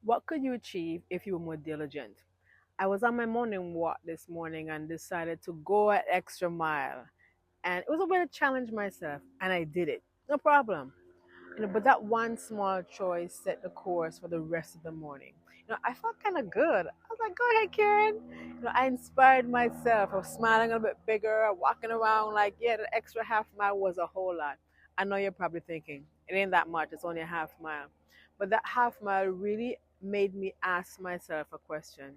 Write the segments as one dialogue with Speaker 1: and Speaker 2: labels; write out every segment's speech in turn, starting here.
Speaker 1: What could you achieve if you were more diligent? I was on my morning walk this morning and decided to go an extra mile. And it was a way to challenge myself, and I did it. No problem. But that one small choice set the course for the rest of the morning. I felt kind of good. I was like, go ahead, Karen. I inspired myself. I was smiling a bit bigger, walking around like, yeah, the extra half mile was a whole lot. I know you're probably thinking, it ain't that much, it's only a half mile. But that half mile really made me ask myself a question.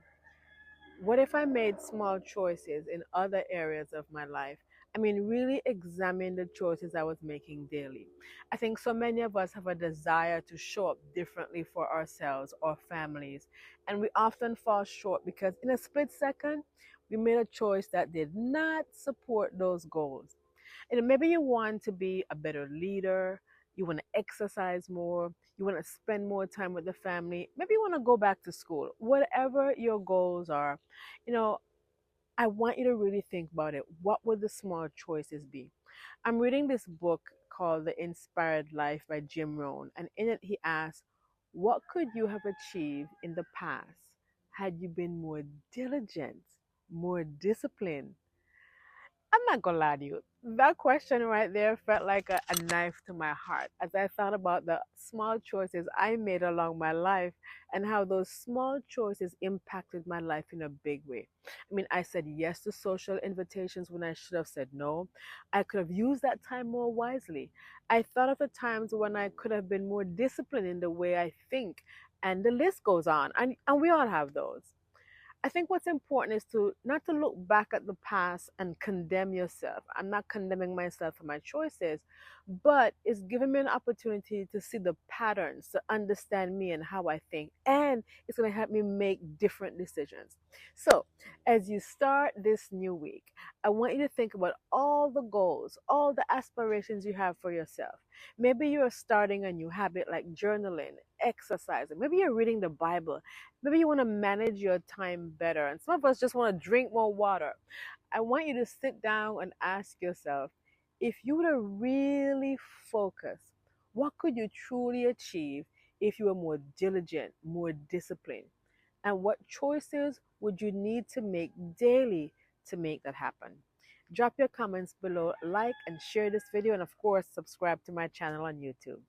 Speaker 1: What if I made small choices in other areas of my life? I mean, really examine the choices I was making daily. I think so many of us have a desire to show up differently for ourselves or families, and we often fall short because in a split second, we made a choice that did not support those goals. And maybe you want to be a better leader, you want to exercise more, you want to spend more time with the family, maybe you want to go back to school. Whatever your goals are, you know, I want you to really think about it. What would the small choices be? I'm reading this book called The Inspired Life by Jim Rohn, and in it he asks, what could you have achieved in the past had you been more diligent, more disciplined? I'm not gonna lie to you. That question right there felt like a knife to my heart as I thought about the small choices I made along my life and how those small choices impacted my life in a big way. I mean, I said yes to social invitations when I should have said no. I could have used that time more wisely. I thought of the times when I could have been more disciplined in the way I think, and the list goes on. And we all have those. I think what's important is to not to look back at the past and condemn yourself. I'm not condemning myself for my choices, but it's giving me an opportunity to see the patterns, to understand me and how I think, and it's going to help me make different decisions. So, as you start this new week, I want you to think about all the goals, all the aspirations you have for yourself. Maybe you're starting a new habit like journaling, exercising. Maybe you're reading the Bible. Maybe you want to manage your time better. And some of us just want to drink more water. I want you to sit down and ask yourself, if you were to really focus, what could you truly achieve if you were more diligent, more disciplined? And what choices would you need to make daily to make that happen? Drop your comments below, like and share this video, and of course, subscribe to my channel on YouTube.